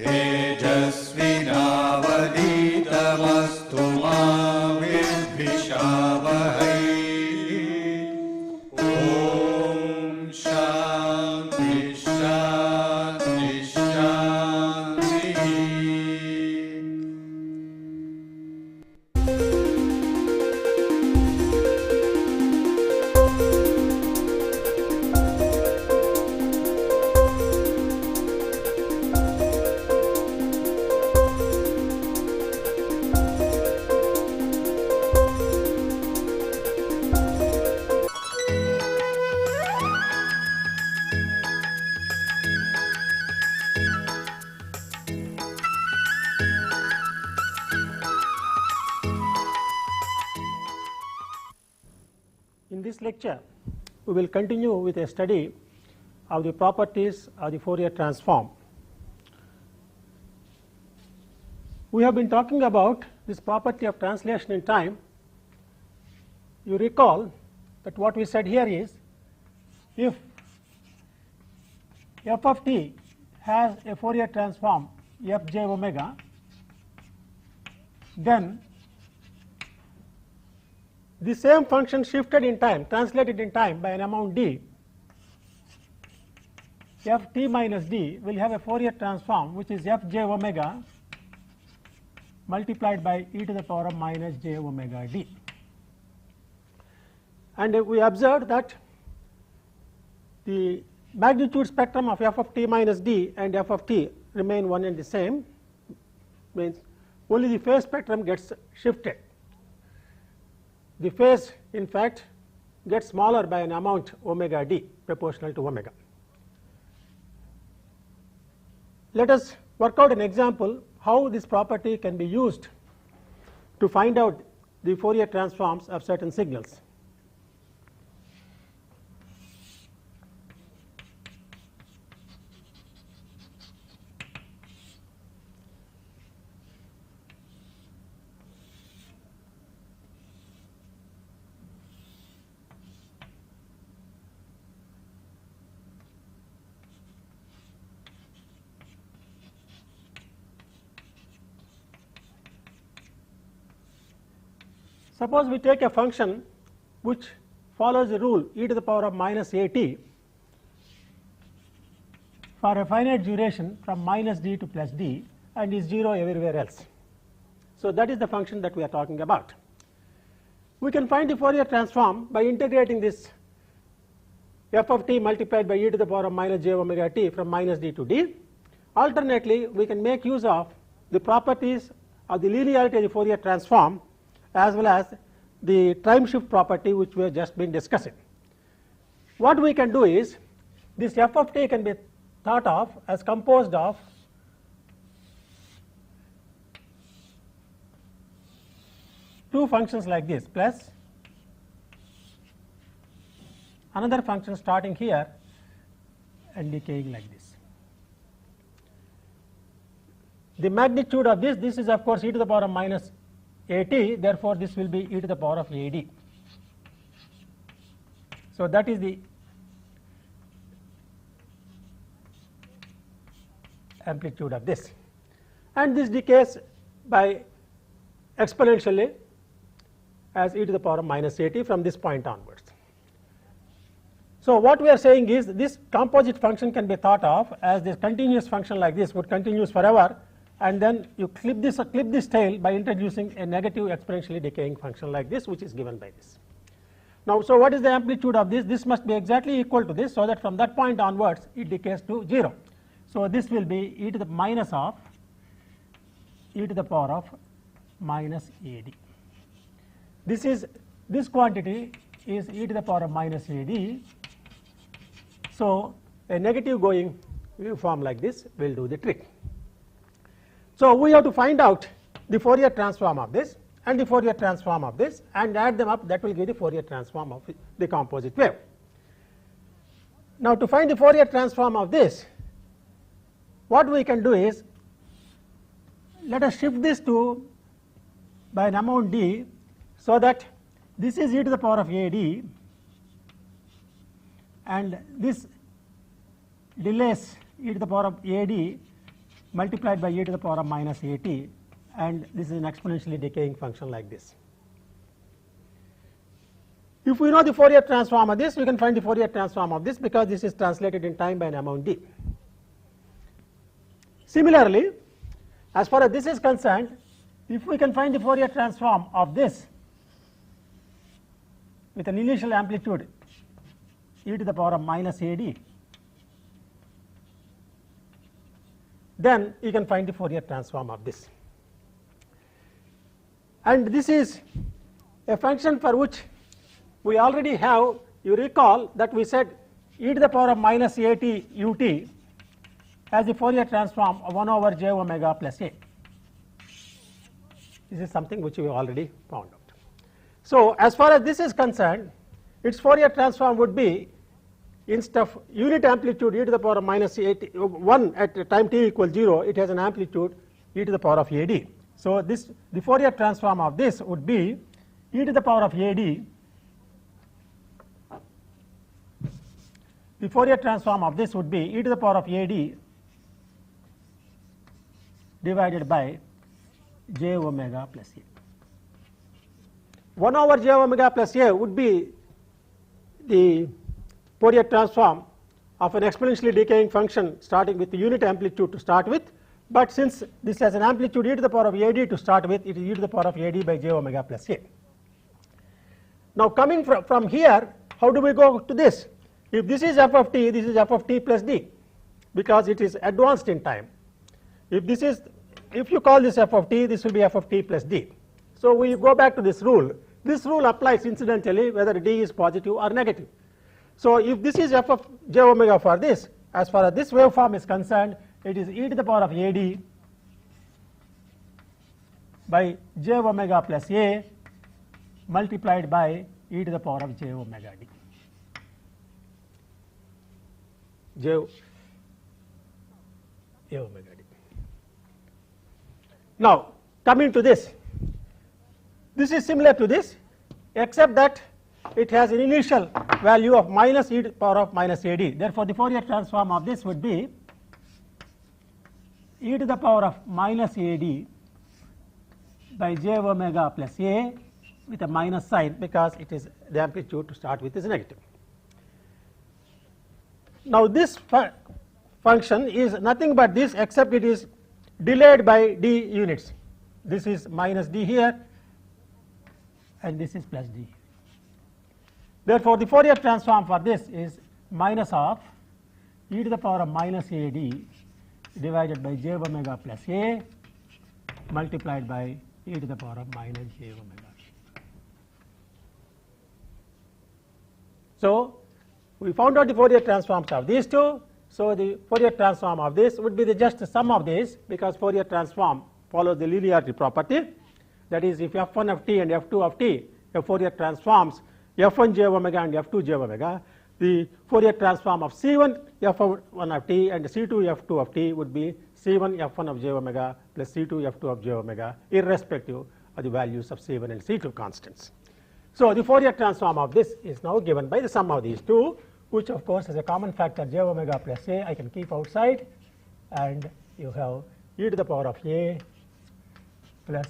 तेजस्विनावधीतमस्तु मा विद्विषावहै। ॐ शान्ति शान्ति शान्तिः। In this lecture, we will continue with a study of the properties of the Fourier transform. We have been talking about this property of translation in time. You recall that what we said here is, if f of t has a Fourier transform f j omega, then the same function shifted in time, translated in time by an amount d, f t minus d will have a Fourier transform which is f j omega multiplied by e to the power of minus j omega d. And we observed that the magnitude spectrum of f of t minus d and f of t remain one and the same, means only the phase spectrum gets shifted. The phase in fact gets smaller by an amount omega d proportional to omega. Let us work out an example how this property can be used to find out the Fourier transforms of certain signals. Suppose we take a function which follows the rule e to the power of minus a t for a finite duration from minus d to plus d and is 0 everywhere else. So that is the function that we are talking about. We can find the Fourier transform by integrating this f of t multiplied by e to the power of minus j omega t from minus d to d. Alternately, we can make use of the properties of the linearity of the Fourier transform as well as the time shift property which we have just been discussing. What we can do is, this f of t can be thought of as composed of two functions like this, plus another function starting here and decaying like this. The magnitude of this is of course e to the power of minus a t, therefore this will be e to the power of a d. So that is the amplitude of this, and this decays by exponentially as e to the power of minus a t from this point onwards. So what we are saying is, this composite function can be thought of as this continuous function like this would continues forever, and then you clip this tail by introducing a negative exponentially decaying function like this, which is given by this. Now, so what is the amplitude of this? This must be exactly equal to this, so that from that point onwards it decays to 0. So this will be e to the minus of e to the power of minus a d. This quantity is e to the power of minus a d. So a negative going form like this will do the trick. So we have to find out the Fourier transform of this and the Fourier transform of this and add them up. That will give the Fourier transform of the composite wave. Now to find the Fourier transform of this, what we can do is, let us shift this to by an amount d, so that this is e to the power of a d and this delays e to the power of a d multiplied by e to the power of minus at, and this is an exponentially decaying function like this. If we know the Fourier transform of this, we can find the Fourier transform of this, because this is translated in time by an amount d. Similarly, as far as this is concerned, if we can find the Fourier transform of this with an initial amplitude e to the power of minus ad, then you can find the Fourier transform of this. And this is a function for which we already have, you recall that we said e to the power of minus at ut has the Fourier transform of 1 over j omega plus a. This is something which we already found out. So as far as this is concerned, its Fourier transform would be, instead of unit amplitude e to the power of minus 1 at time t equals 0, it has an amplitude e to the power of ad. So this, the Fourier transform of this would be e to the power of ad. The Fourier transform of this would be e to the power of ad divided by j omega plus a. 1 over j omega plus a would be the Fourier transform of an exponentially decaying function starting with the unit amplitude to start with, but since this has an amplitude e to the power of ad to start with, it is e to the power of ad by j omega plus a. Now coming from here, how do we go to this? If this is f of t, this is f of t plus d, because it is advanced in time. If this is, if you call this f of t, this will be f of t plus d. So we go back to this rule. This rule applies incidentally whether d is positive or negative. So if this is f of j omega for this, as far as this waveform is concerned, it is e to the power of ad by j omega plus a multiplied by e to the power of j omega d. J omega d. Now coming to this, this is similar to this, except that it has an initial value of minus e to the power of minus ad. Therefore the Fourier transform of this would be e to the power of minus ad by j omega plus a with a minus sign, because it is the amplitude to start with is negative. Now this function is nothing but this, except it is delayed by d units. This is minus d here and this is plus d. Therefore the Fourier transform for this is minus of e to the power of minus ad divided by j omega plus a multiplied by e to the power of minus j omega. So we found out the Fourier transforms of these two. So the Fourier transform of this would be the just sum of these, because Fourier transform follows the linearity property. That is, if f1 of t and f2 of t have Fourier transforms f1 j omega and f2 j omega, the Fourier transform of c1 f1 of t and c2 f2 of t would be c1 f1 of j omega plus c2 f2 of j omega, irrespective of the values of c1 and c2 constants. So the Fourier transform of this is now given by the sum of these two, which of course has a common factor j omega plus a I can keep outside, and you have e to the power of a plus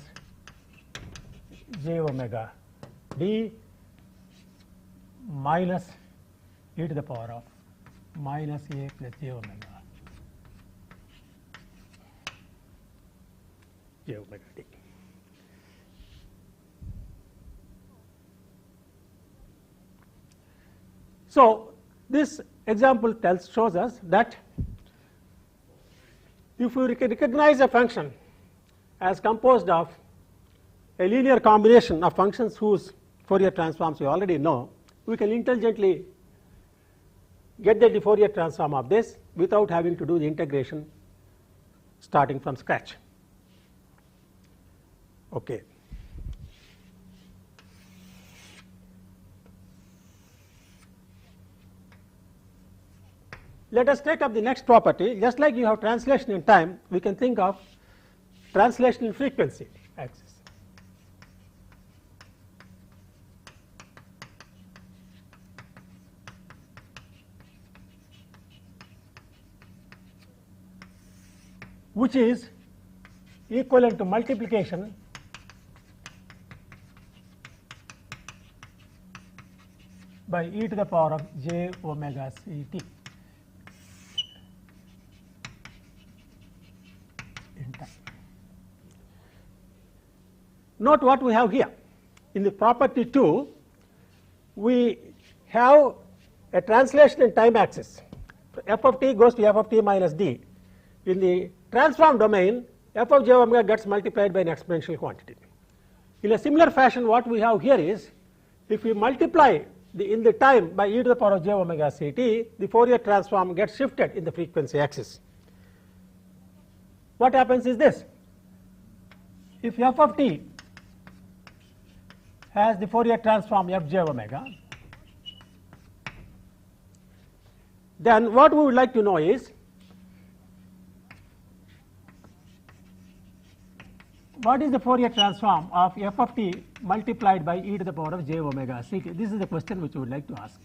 j omega d minus e to the power of minus a plus j omega d. So this example shows us that if we recognize a function as composed of a linear combination of functions whose Fourier transforms we already know, we can intelligently get the Fourier transform of this without having to do the integration starting from scratch. Okay. Let us take up the next property. Just like you have translation in time, we can think of translation in frequency axis. which is equivalent to multiplication by e to the power of j omega c t in time. Note what we have here. In the property 2, we have a translation in time axis. F of t goes to f of t minus d. In the transform domain, f of j omega gets multiplied by an exponential quantity. In a similar fashion, what we have here is, if we multiply in the time by e to the power of j omega c t, the Fourier transform gets shifted in the frequency axis. What happens is this: if f of t has the Fourier transform f j omega, then what we would like to know is, what is the Fourier transform of f of t multiplied by e to the power of j omega c t? This is the question which we would like to ask.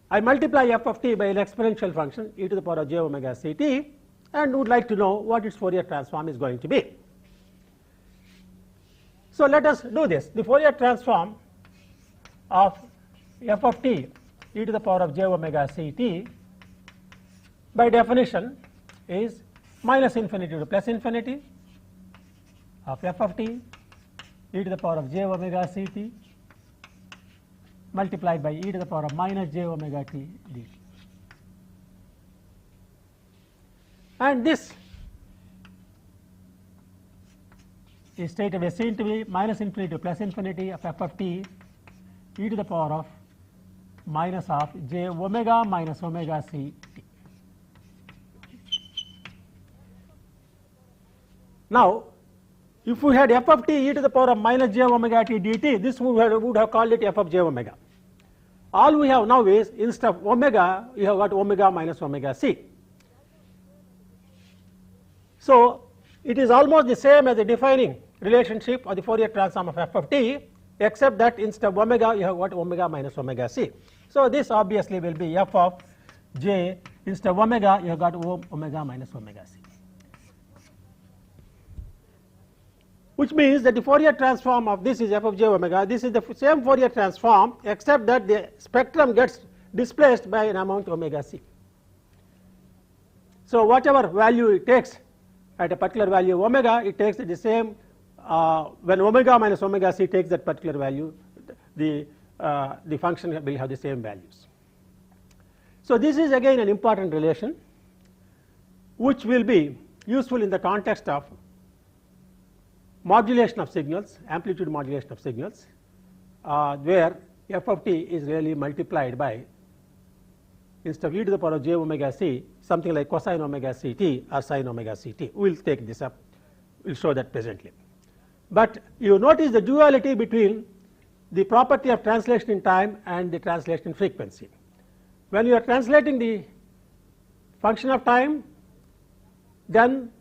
I multiply f of t by an exponential function e to the power of j omega c t and would like to know what its Fourier transform is going to be. So let us do this. The Fourier transform of f of t e to the power of j omega c t by definition is minus infinity to plus infinity of f of t e to the power of j omega c t multiplied by e to the power of minus j omega t dt. And this is straight away seen to be minus infinity to plus infinity of f of t e to the power of minus of j omega minus omega c t. Now, if we had f of t e to the power of minus j omega t dt, this would have called it f of j omega. All we have now is, instead of omega, you have got omega minus omega c. So it is almost the same as the defining relationship of the Fourier transform of f of t, except that instead of omega, you have got omega minus omega c. So this obviously will be f of j, instead of omega, you have got omega minus omega c. Which means that the Fourier transform of this is f of j omega. This is the same Fourier transform, except that the spectrum gets displaced by an amount omega c. So whatever value it takes at a particular value of omega, it takes the same when omega minus omega c takes that particular value, the function will have the same values. So this is again an important relation which will be useful in the context of modulation of signals, amplitude modulation of signals, where f of t is really multiplied by, instead of e to the power of j omega c, something like cosine omega c t or sine omega c t. We will take this up, we will show that presently. But you notice the duality between the property of translation in time and the translation in frequency. When you are translating the function of time, then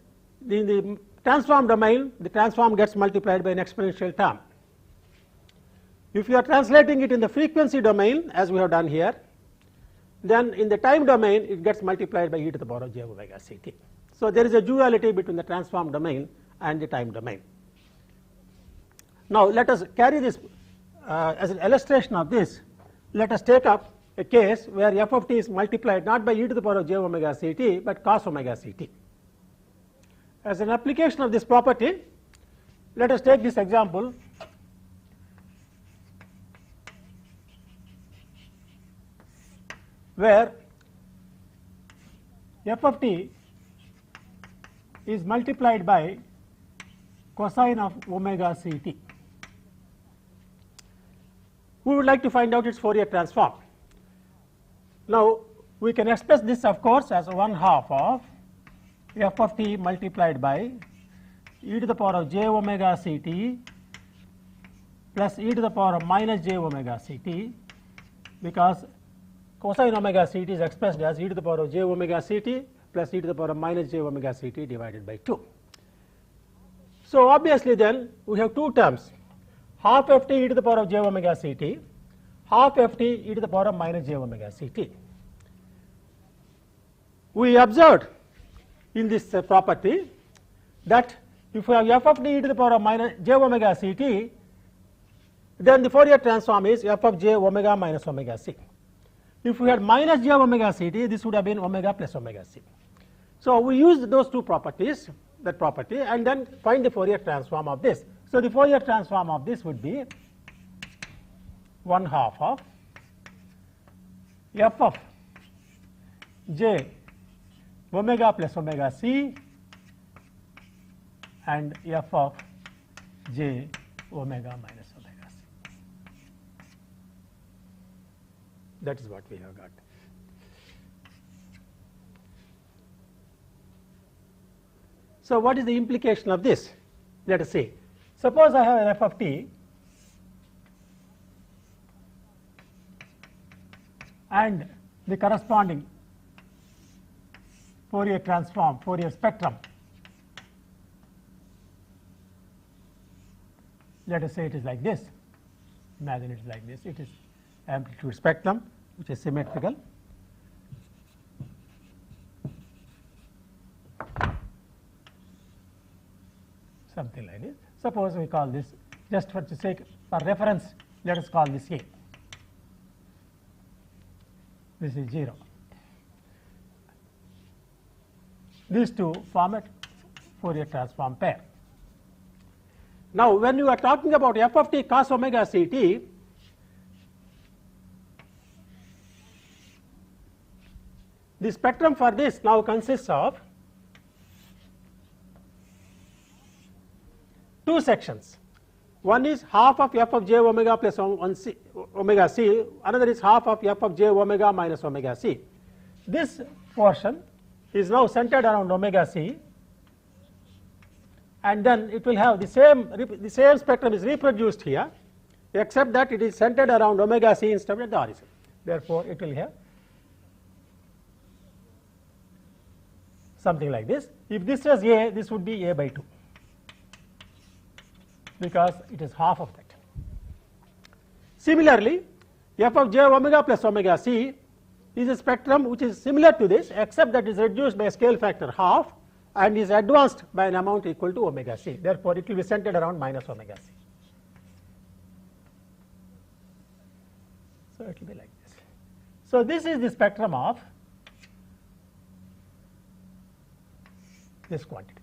in the transform domain, the transform gets multiplied by an exponential term. If you are translating it in the frequency domain, as we have done here, then in the time domain it gets multiplied by e to the power of j omega c t. So there is a duality between the transform domain and the time domain. Now let us carry this as an illustration of this. Let us take up a case where f of t is multiplied not by e to the power of j omega c t, but cos omega c t. As an application of this property, let us take this example. Where f of t is multiplied by cosine of omega c t. We would like to find out its Fourier transform. Now we can express this, of course, as 1/2 of f of t multiplied by e to the power of j omega c t plus e to the power of minus j omega c t, because cosine omega c t is expressed as e to the power of j omega c t plus e to the power of minus j omega c t divided by 2. So obviously then we have two terms, half f t e to the power of j omega c t, half f t e to the power of minus j omega c t. we observed in this property that if we have f of t e to the power of minus j omega c t, then the Fourier transform is f of j omega minus omega c. If we had minus j omega c t, this would have been omega plus omega c. So we use those two properties, that property, and then find the Fourier transform of this. So the Fourier transform of this would be 1/2 of f of j omega plus omega c and f of j omega minus omega c. That is what we have got. So what is the implication of this? Let us see. Suppose I have an f of t and the corresponding Fourier transform, Fourier spectrum. Let us say it is like this. Imagine it is like this. It is amplitude spectrum which is symmetrical. Something like this. Suppose we call this, just for the sake for reference, let us call this A. This is 0. These two form a Fourier transform pair. Now, when you are talking about f of t cos omega c t, the spectrum for this now consists of two sections. One is half of f of j omega plus omega c, another is half of f of j omega minus omega c. This portion is now centered around omega c, and then it will have the same spectrum is reproduced here, except that it is centered around omega c instead of the origin. Therefore, it will have something like this. If this was A, this would be A by 2, because it is half of that. Similarly, f of j omega plus omega c is a spectrum which is similar to this, except that it is reduced by a scale factor half and is advanced by an amount equal to omega c. Therefore, it will be centered around minus omega c. So it will be like this. So this is the spectrum of this quantity.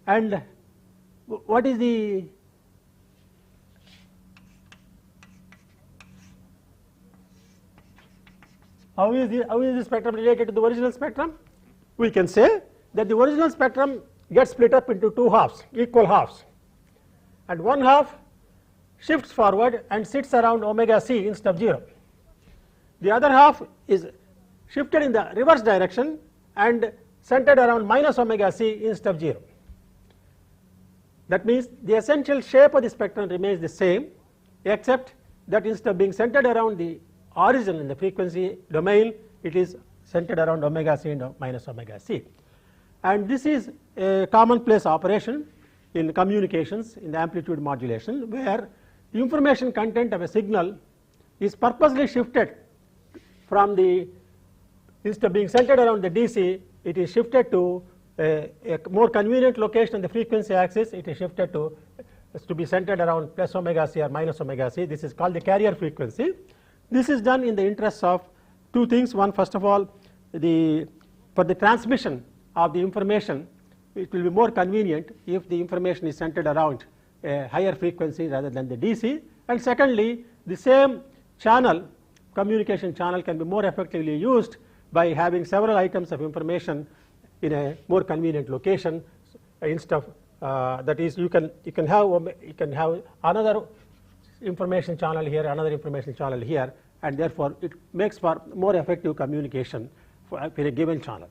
And what is the how is the spectrum related to the original spectrum? We can say that the original spectrum gets split up into two halves, equal halves, and one half shifts forward and sits around omega c instead of 0. The other half is shifted in the reverse direction and centered around minus omega c instead of 0. That means the essential shape of the spectrum remains the same, except that instead of being centered around the origin in the frequency domain, it is centered around omega c and minus omega c. And this is a commonplace operation in communications in the amplitude modulation, where the information content of a signal is purposely shifted from the, instead of being centered around the DC, it is shifted to a more convenient location on the frequency axis. It is shifted to be centered around plus omega c or minus omega c. This is called the carrier frequency. This is done in the interests of two things. One, first of all, for the transmission of the information, it will be more convenient if the information is centered around a higher frequency rather than the DC. And secondly, the same channel, communication channel, can be more effectively used by having several items of information in a more convenient location. Instead of that is, you can have another information channel here, another information channel here, and therefore it makes for more effective communication for a given channel.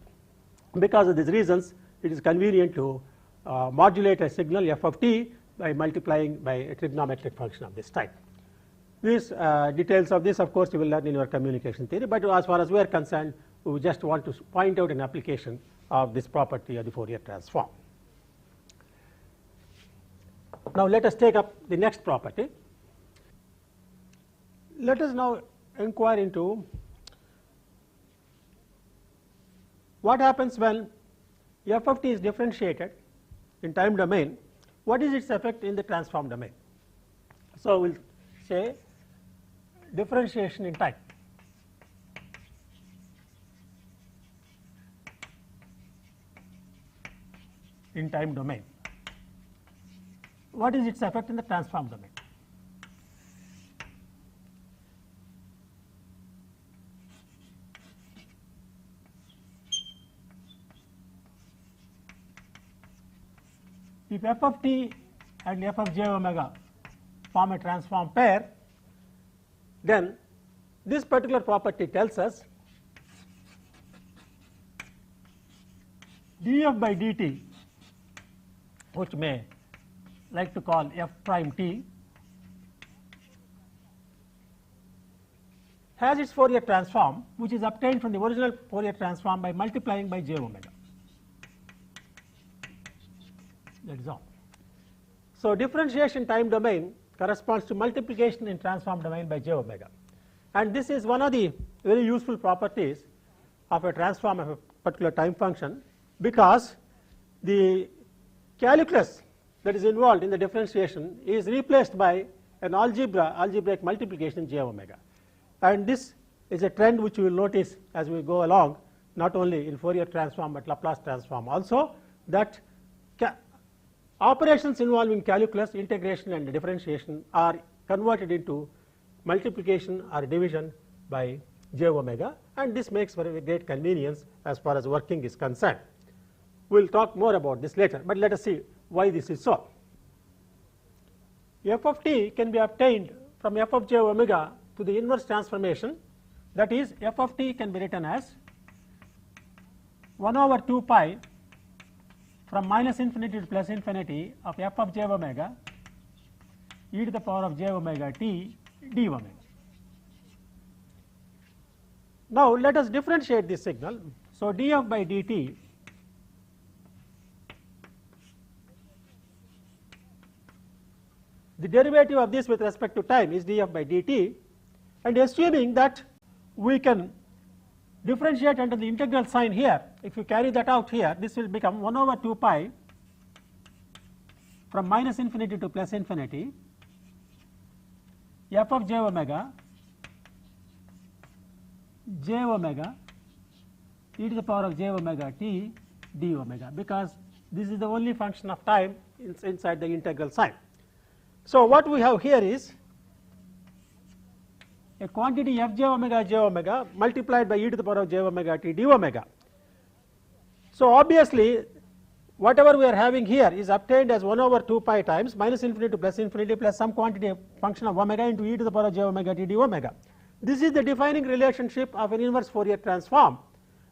Because of these reasons, it is convenient to modulate a signal f of t by multiplying by a trigonometric function of this type. These details of this, of course, you will learn in your communication theory, but as far as we are concerned, we just want to point out an application of this property of the Fourier transform. Now let us take up the next property. Let us now inquire into what happens when f of t is differentiated in time domain, what is its effect in the transform domain. So, we will say differentiation in time. In time domain, what is its effect in the transform domain? If f of t and f of j omega form a transform pair, then this particular property tells us df by dt, which may like to call f prime t, has its Fourier transform, which is obtained from the original Fourier transform by multiplying by j omega. That is all. So, differentiation time domain corresponds to multiplication in transform domain by j omega, and this is one of the very useful properties of a transform of a particular time function, because the calculus that is involved in the differentiation is replaced by an algebraic multiplication j omega, and this is a trend which you will notice as we go along, not only in Fourier transform but Laplace transform also, that operations involving calculus, integration and differentiation are converted into multiplication or division by j omega, and this makes for a great convenience as far as working is concerned. We will talk more about this later, but let us see why this is so. F of t can be obtained from f of j omega to the inverse transformation, that is f of t can be written as 1 over 2 pi from minus infinity to plus infinity of f of j omega e to the power of j omega t d omega. Now, let us differentiate this signal. So, df by dt the derivative of this with respect to time is df by dt, and assuming that we can differentiate under the integral sign here, if you carry that out here, this will become 1 over 2 pi from minus infinity to plus infinity f of j omega e to the power of j omega t d omega, because this is the only function of time inside the integral sign. So, what we have here is a quantity f j omega multiplied by e to the power of j omega t d omega. So, obviously, whatever we are having here is obtained as 1 over 2 pi times minus infinity to plus infinity plus some quantity function of omega into e to the power of j omega t d omega. This is the defining relationship of an inverse Fourier transform.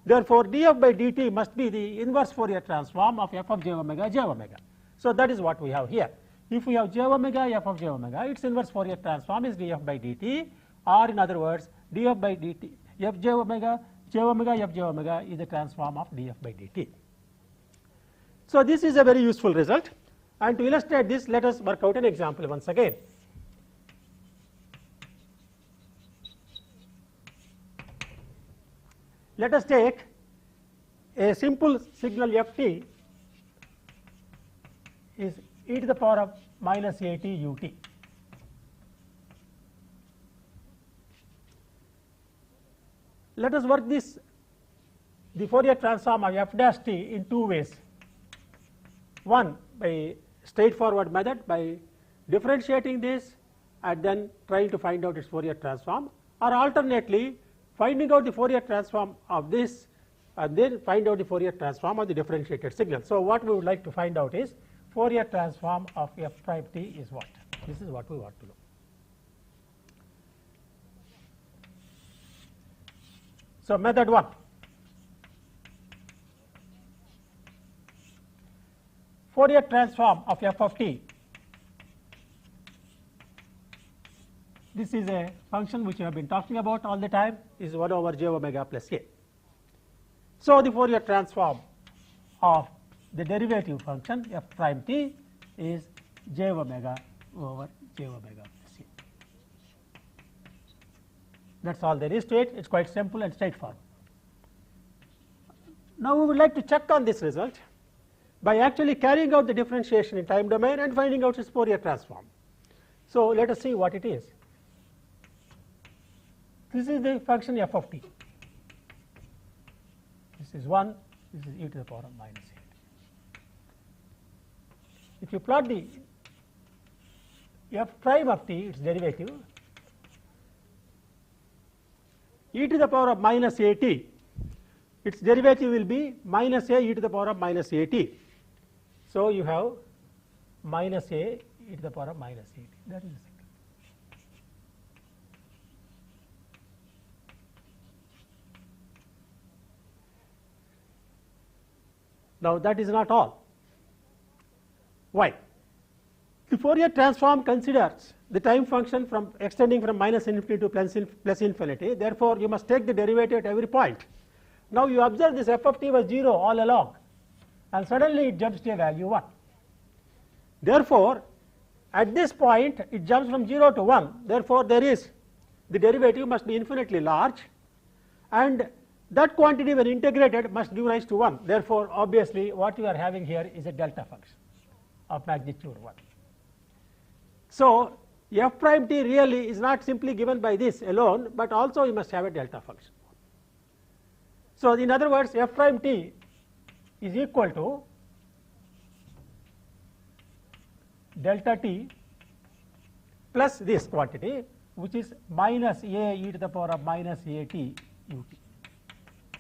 Therefore, df by dt must be the inverse Fourier transform of f of j omega. So, that is what we have here. If we have j omega f of j omega, its inverse Fourier transform is df by dt, or in other words df by dt f j omega f j omega is the transform of df by dt. So, this is a very useful result, and to illustrate this, let us work out an example once again. Let us take a simple signal f t is e to the power of minus a t u t. Let us work the Fourier transform of f dash t in two ways. One, by straightforward method, by differentiating this and then trying to find out its Fourier transform, or alternately finding out the Fourier transform of this and then find out the Fourier transform of the differentiated signal. So, what we would like to find out is Fourier transform of f prime t is what? This is what we want to know. So, method 1, Fourier transform of f of t. This is a function which we have been talking about all the time, is 1 over j omega plus a. So, the Fourier transform of the derivative function f prime t is j omega over j omega plus a. That is all there is to it. It is quite simple and straightforward. Now, we would like to check on this result by actually carrying out the differentiation in time domain and finding out its Fourier transform. So, let us see what it is. This is the function f of t. This is 1, this is e to the power of minus 8. If you plot the f prime of t, its derivative, e to the power of minus a t, its derivative will be minus a e to the power of minus a t. So, you have minus a e to the power of minus a t, that is the signal. Now, that is not all. Why? The Fourier transform considers the time function from extending from minus infinity to plus infinity. Therefore, you must take the derivative at every point. Now, you observe this f of t was 0 all along, and suddenly it jumps to a value 1. Therefore, at this point it jumps from 0 to 1. Therefore, there is the derivative must be infinitely large, and that quantity when integrated must give rise to 1. Therefore, obviously what you are having here is a delta function of magnitude 1. So, f prime t really is not simply given by this alone, but also you must have a delta function. So, in other words, f prime t is equal to delta t plus this quantity, which is minus a e to the power of minus a t u t,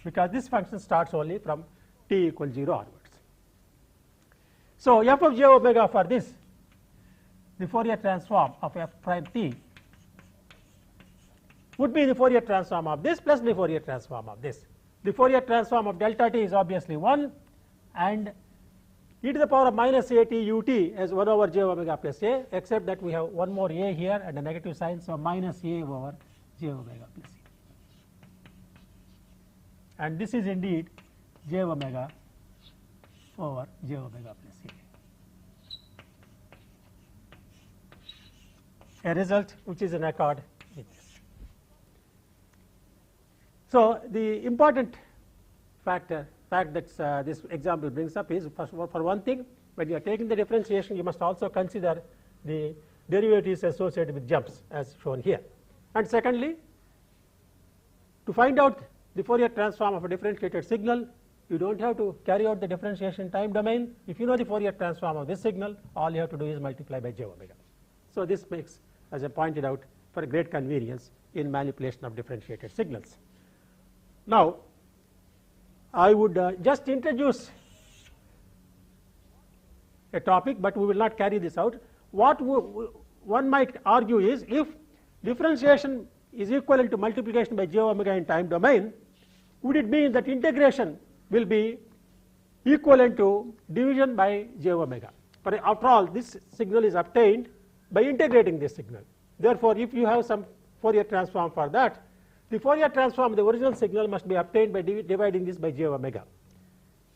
because this function starts only from t equals 0 onwards. So, f of j omega for this, the Fourier transform of f prime t would be the Fourier transform of this plus the Fourier transform of this. The Fourier transform of delta t is obviously 1, and e to the power of minus a t u t as 1 over j omega plus a, except that we have one more a here and a negative sign. So, minus a over j omega plus a, and this is indeed j omega over j omega plus a result which is in accord with this. So, the important fact that this example brings up is, for one thing, when you are taking the differentiation, you must also consider the derivatives associated with jumps as shown here. And secondly, to find out the Fourier transform of a differentiated signal, you do not have to carry out the differentiation time domain. If you know the Fourier transform of this signal, all you have to do is multiply by j omega. So, this makes, as I pointed out, for a great convenience in manipulation of differentiated signals. Now, I would just introduce a topic, but we will not carry this out. What one might argue is, if differentiation is equivalent to multiplication by j omega in time domain, would it mean that integration will be equivalent to division by j omega? But after all, this signal is obtained by integrating this signal. Therefore, if you have some Fourier transform for that, the Fourier transform of the original signal must be obtained by dividing this by j omega.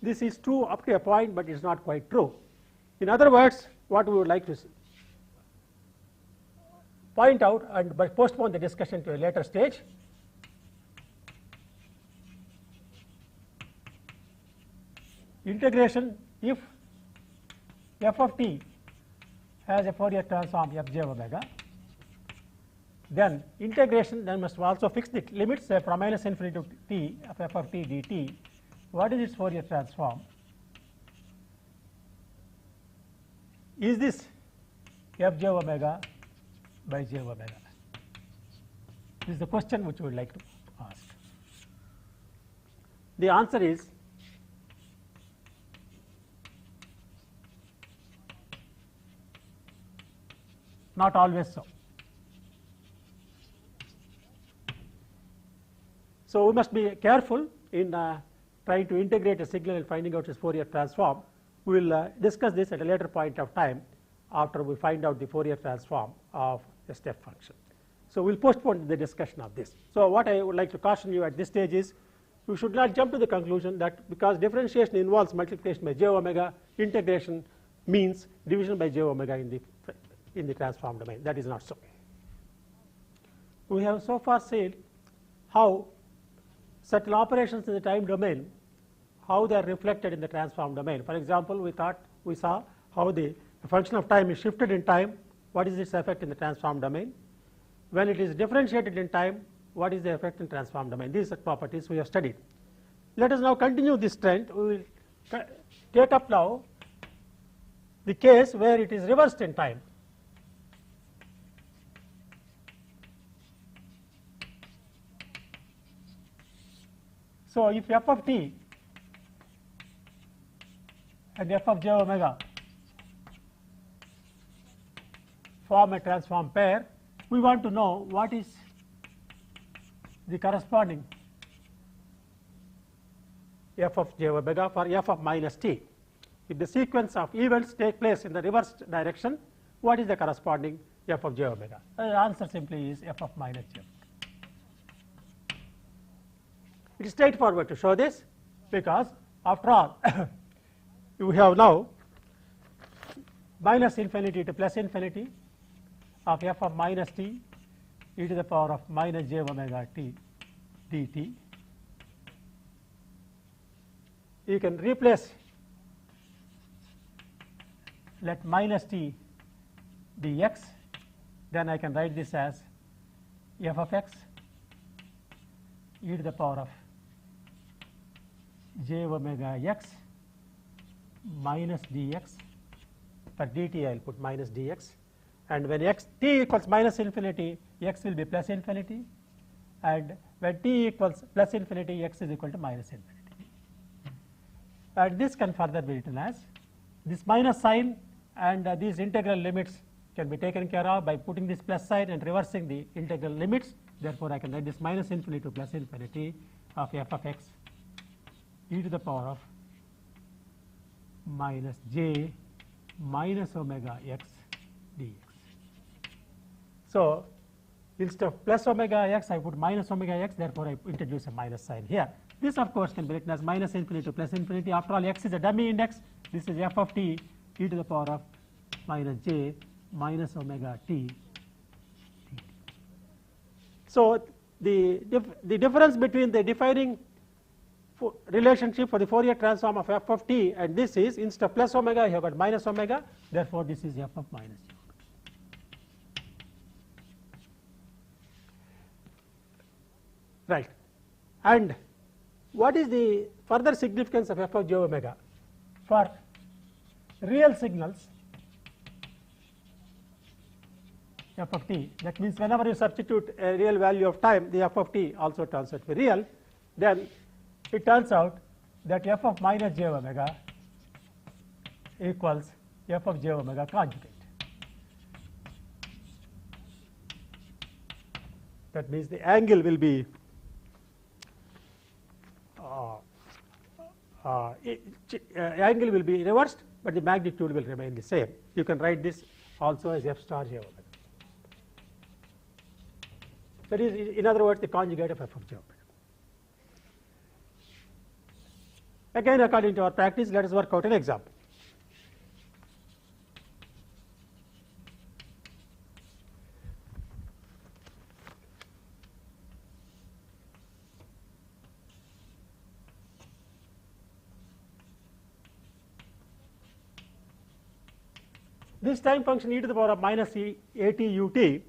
This is true up to a point, but it is not quite true. In other words, what we would like to point out and postpone the discussion to a later stage, integration, if f of t has a Fourier transform f j omega, then integration then must also fix the limits from minus infinity to t of f of t dt. What is its Fourier transform? Is this f j omega by j omega? This is the question which we would like to ask. The answer is not always so. So, we must be careful in trying to integrate a signal and finding out its Fourier transform. We will discuss this at a later point of time after we find out the Fourier transform of a step function. So, we will postpone the discussion of this. So, what I would like to caution you at this stage is, we should not jump to the conclusion that because differentiation involves multiplication by j omega, integration means division by j omega in the transform domain. That is not so. We have so far said how certain operations in the time domain how they are reflected in the transform domain. For example, we saw how the function of time is shifted in time. What is its effect in the transform domain? When it is differentiated in time, what is the effect in transform domain? These are properties we have studied. Let us now continue this trend. We will take up now the case where it is reversed in time. So, if f of t and f of j omega form a transform pair, we want to know what is the corresponding f of j omega for f of minus t. If the sequence of events take place in the reversed direction, what is the corresponding f of j omega? The answer simply is f of minus j. It is straightforward to show this, because after all you have now minus infinity to plus infinity of f of minus t e to the power of minus j omega t dt. You can replace, let minus t dx, then I can write this as f of x e to the power of j omega x minus dx. For dt I will put minus dx, and when t equals minus infinity, x will be plus infinity, and when t equals plus infinity, x is equal to minus infinity. And this can further be written as this minus sign, and these integral limits can be taken care of by putting this plus sign and reversing the integral limits. Therefore, I can write this minus infinity to plus infinity of f of x e to the power of minus j minus omega x dx. So, instead of plus omega x, I put minus omega x, therefore, I introduce a minus sign here. This of course can be written as minus infinity to plus infinity. After all, x is a dummy index. This is f of t e to the power of minus j minus omega t. So, the difference between the defining relationship for the Fourier transform of f of t and this is, instead of plus omega, you have got minus omega. Therefore, this is f of minus j. Right. And what is the further significance of f of j omega? For real signals f of t, that means whenever you substitute a real value of time, the f of t also turns out to be real, then it turns out that f of minus j omega equals f of j omega conjugate. That means the angle will be angle will be reversed, but the magnitude will remain the same. You can write this also as f star j omega. That is, in other words, the conjugate of f of j omega. Again, according to our practice, let us work out an example. This time function e to the power of minus at ut,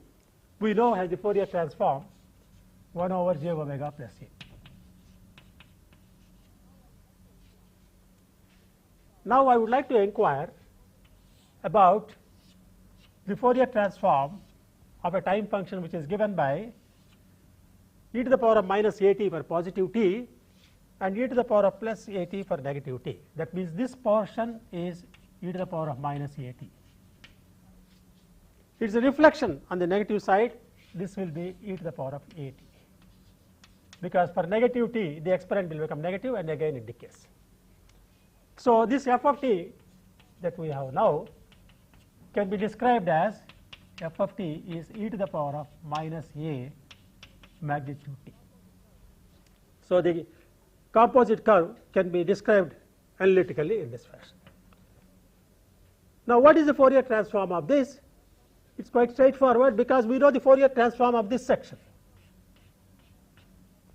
we know has the Fourier transform 1 over j omega plus a. Now, I would like to inquire about the Fourier transform of a time function which is given by e to the power of minus at for positive t and e to the power of plus at for negative t. That means this portion is e to the power of minus at. It is a reflection on the negative side. This will be e to the power of at, because for negative t the exponent will become negative and again it decays. So, this f of t that we have now can be described as f of t is e to the power of minus a magnitude t. So, the composite curve can be described analytically in this fashion. Now, what is the Fourier transform of this? It is quite straightforward, because we know the Fourier transform of this section.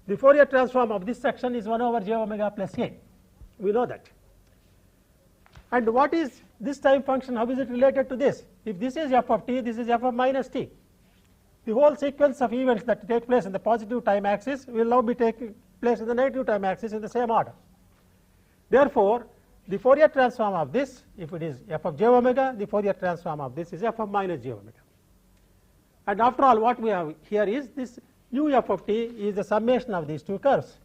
The Fourier transform of this section is 1 over j omega plus a. we know that. And what is this time function, how is it related to this? If this is f of t, this is f of minus t. The whole sequence of events that take place in the positive time axis will now be taking place in the negative time axis in the same order. Therefore, the Fourier transform of this, if it is f of j omega, the Fourier transform of this is f of minus j omega. And after all, what we have here is this u f of t is the summation of these two curves.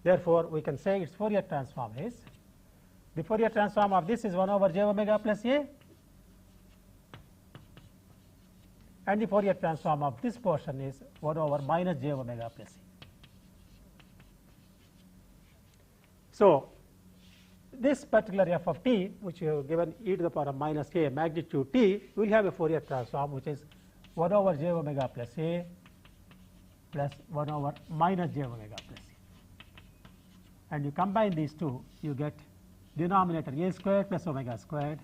Therefore, we can say its Fourier transform is, the Fourier transform of this is 1 over j omega plus a, and the Fourier transform of this portion is 1 over minus j omega plus a. So, this particular f of t, which you have given e to the power of minus a magnitude t, will have a Fourier transform which is 1 over j omega plus a plus 1 over minus j omega plus a. And you combine these two, you get denominator a squared plus omega squared,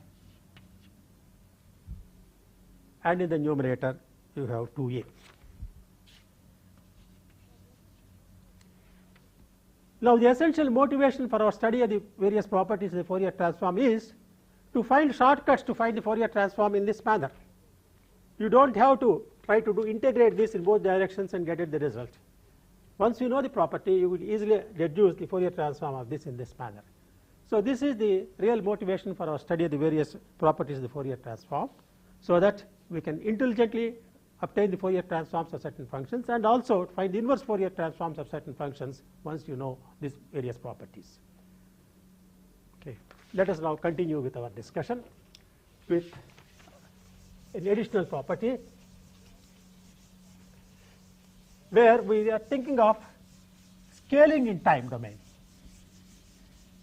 and in the numerator you have 2a. Now, the essential motivation for our study of the various properties of the Fourier transform is to find shortcuts to find the Fourier transform in this manner. You do not have to try to integrate this in both directions and get the result. Once you know the property, you will easily deduce the Fourier transform of this in this manner. So, this is the real motivation for our study of the various properties of the Fourier transform, so that we can intelligently obtain the Fourier transforms of certain functions and also find the inverse Fourier transforms of certain functions once you know these various properties. Okay. Let us now continue with our discussion with an additional property where we are thinking of scaling in time domain.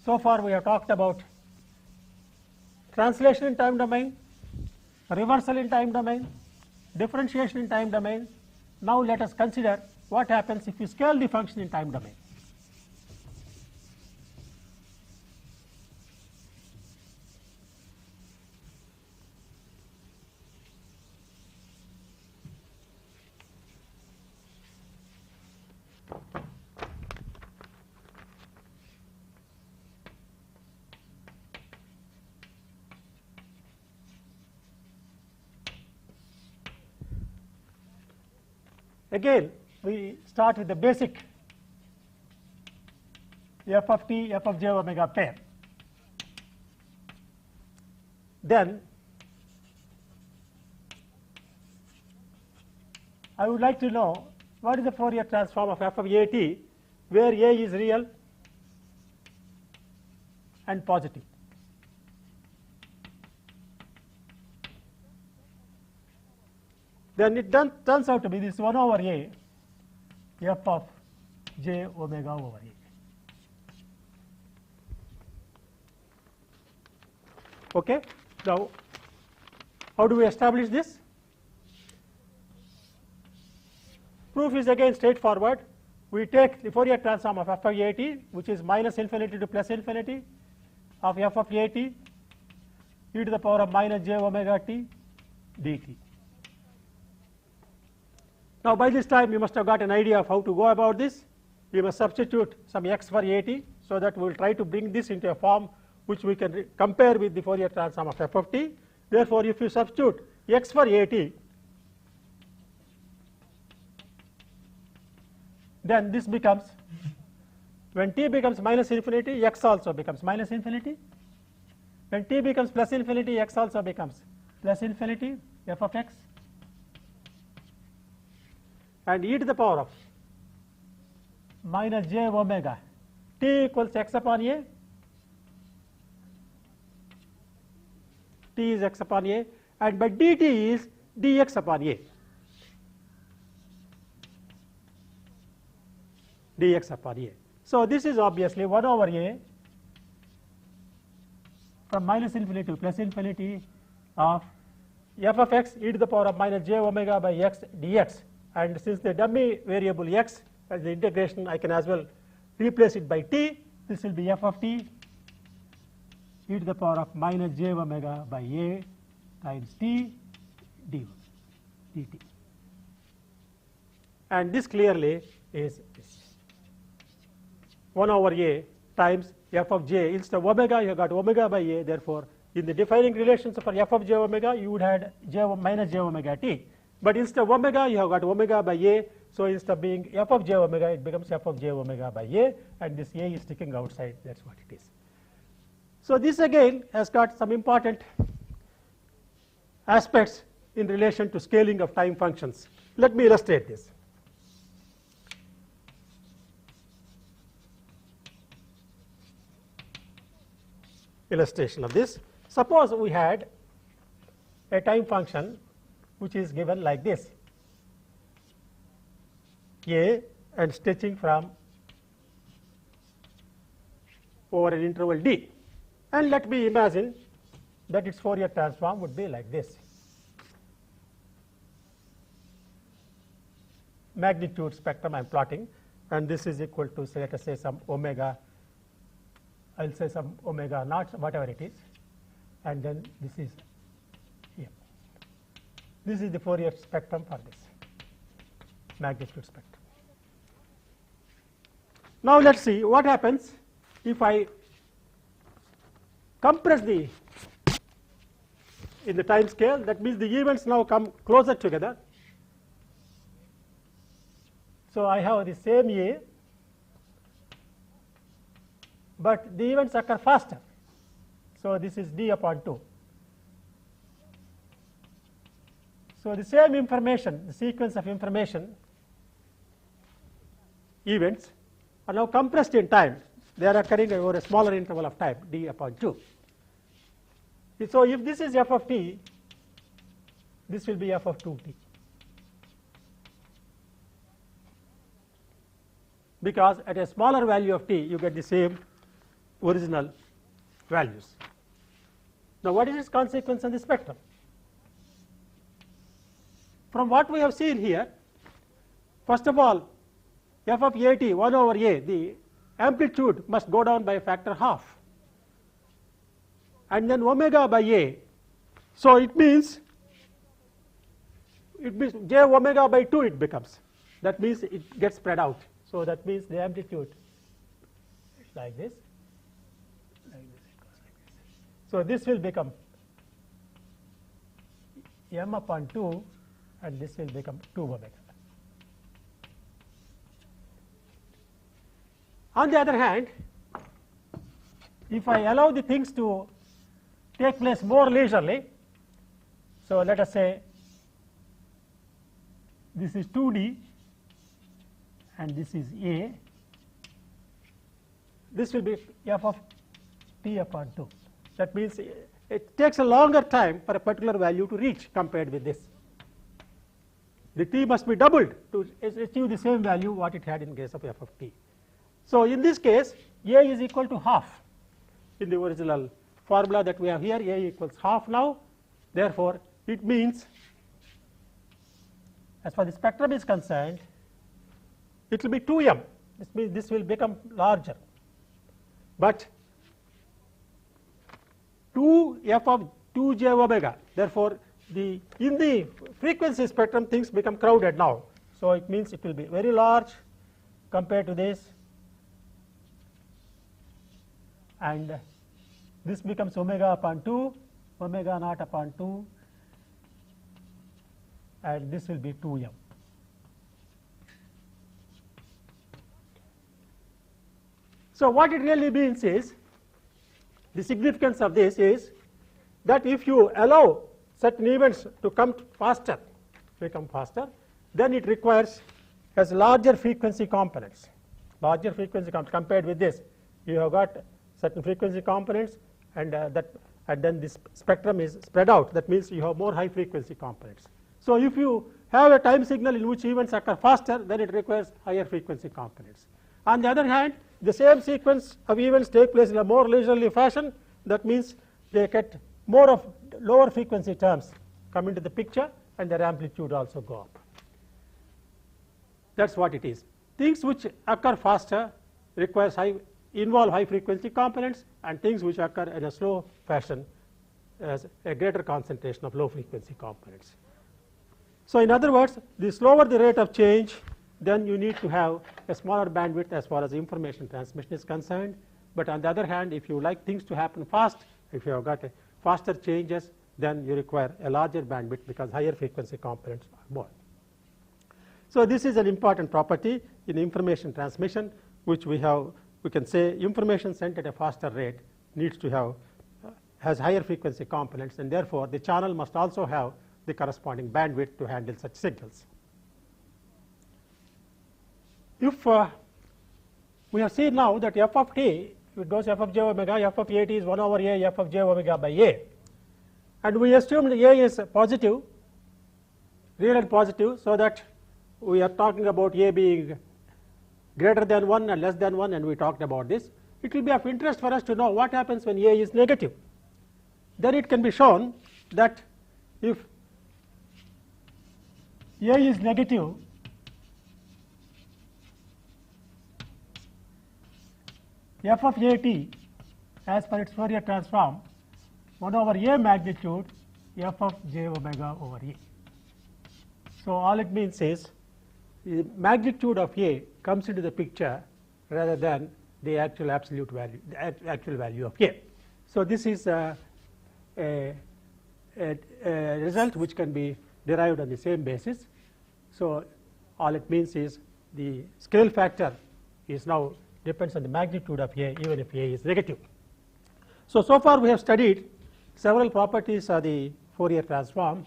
So far we have talked about translation in time domain, reversal in time domain, differentiation in time domain. Now, let us consider what happens if you scale the function in time domain. Again, we start with the basic f of t, f of j omega pair. Then I would like to know what is the Fourier transform of f of a t, where a is real and positive. Then it turns out to be this 1 over a f of j omega over a. Okay. Now, how do we establish this? Proof is again straightforward. We take the Fourier transform of f of a t, which is minus infinity to plus infinity of f of a t e to the power of minus j omega t dt. Now, by this time you must have got an idea of how to go about this. We must substitute some x for a t, so that we will try to bring this into a form which we can compare with the Fourier transform of f of t. Therefore, if you substitute x for a t, then this becomes, when t becomes minus infinity, x also becomes minus infinity. When t becomes plus infinity, x also becomes plus infinity f of x. And e to the power of minus j omega t equals x upon a, t is x upon a, and by dt is dx upon a, dx upon a. So, this is obviously 1 over a from minus infinity to plus infinity of f of x e to the power of minus j omega by x dx. And since the dummy variable x as the integration, I can as well replace it by t. This will be f of t e to the power of minus j omega by a times t dt. And this clearly is 1 over a times f of j. Instead of omega, you have got omega by a. Therefore, in the defining relations for f of j omega, you would have minus j omega t. But instead of omega, you have got omega by a. So instead of being f of j omega, it becomes f of j omega by a, and this a is sticking outside. That's what it is. So this again has got some important aspects in relation to scaling of time functions. Let me illustrate this. Illustration of this. Suppose we had a time function which is given like this, a and stretching from over an interval d, and let me imagine that its Fourier transform would be like this. Magnitude spectrum I am plotting, and this is equal to, say, let us say some omega, I will say some omega naught, whatever it is, and then this is here. This is the Fourier spectrum for this magnitude spectrum. Now let us see what happens if I compress the in the time scale. That means the events now come closer together. So I have the same a, but the events occur faster. So this is d upon 2. So the same information, the sequence of information events are now compressed in time. They are occurring over a smaller interval of time, d upon 2. So if this is f of t, this will be f of 2t, because at a smaller value of t you get the same original values. Now what is its consequence on the spectrum? From what we have seen here, first of all, f of a t 1 over a, the amplitude must go down by a factor half, and then omega by a. So it means j omega by 2 it becomes. That means it gets spread out. So that means the amplitude is like this, like this, it goes like this. So this will become m upon 2, and this will become 2 omega. On the other hand, if I allow the things to take place more leisurely, so let us say this is 2d and this is a, this will be f of t upon 2. That means it takes a longer time for a particular value to reach compared with this. The t must be doubled to achieve the same value what it had in case of f of t. So in this case, a is equal to half. In the original formula that we have here, a equals half now. Therefore, it means, as far as the spectrum is concerned, it will be 2m. This means this will become larger. But 2 f of 2 j omega. Therefore, in the frequency spectrum things become crowded now. So it means it will be very large compared to this, and this becomes omega upon 2, omega naught upon 2, and this will be 2m. So what it really means is, the significance of this is that if you allow certain events to become faster, then it requires has larger frequency components. Larger frequency components compared with this, you have got certain frequency components, and then this spectrum is spread out. That means you have more high frequency components. So if you have a time signal in which events occur faster, then it requires higher frequency components. On the other hand, the same sequence of events take place in a more leisurely fashion. That means they get more of lower frequency terms come into the picture, and their amplitude also go up. That's what it is. Things which occur faster involve high frequency components, and things which occur in a slow fashion as a greater concentration of low frequency components. So in other words, the slower the rate of change, then you need to have a smaller bandwidth as far as information transmission is concerned, But on the other hand, if you like things to happen fast, if you have got faster changes, then you require a larger bandwidth because higher frequency components are more. So this is an important property in information transmission, which we can say information sent at a faster rate needs to have has higher frequency components, and therefore the channel must also have the corresponding bandwidth to handle such signals. If we have seen now that f of t, if it goes f of j omega, f of a t is 1 over a f of j omega by a, and we assumed a is positive, real and positive, so that we are talking about a being greater than 1 and less than 1, and we talked about this. It will be of interest for us to know what happens when a is negative. Then it can be shown that if a is negative, f of a t as per its Fourier transform 1 over a magnitude f of j omega over a. So all it means is the magnitude of a comes into the picture rather than the actual absolute value, the actual value of a. So this is a result which can be derived on the same basis. So all it means is the scale factor is now depends on the magnitude of a, even if a is negative. So far we have studied several properties of the Fourier transform.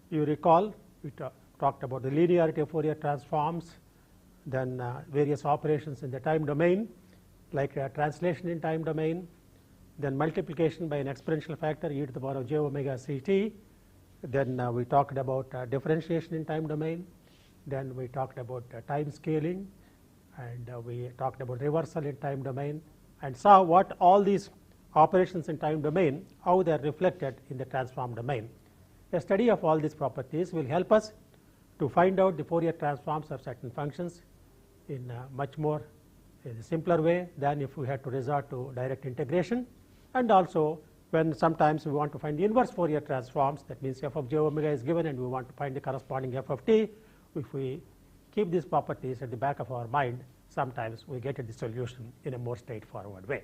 You recall we talked about the linearity of Fourier transforms, then various operations in the time domain, like translation in time domain, then multiplication by an exponential factor e to the power of j omega ct. Then we talked about differentiation in time domain. Then we talked about time scaling, and we talked about reversal in time domain, and saw what all these operations in time domain, how they are reflected in the transform domain. A study of all these properties will help us to find out the Fourier transforms of certain functions in a simpler way than if we had to resort to direct integration. And also when sometimes we want to find the inverse Fourier transforms, that means f of j omega is given and we want to find the corresponding f of t. If we keep these properties at the back of our mind, sometimes we get at the solution in a more straightforward way.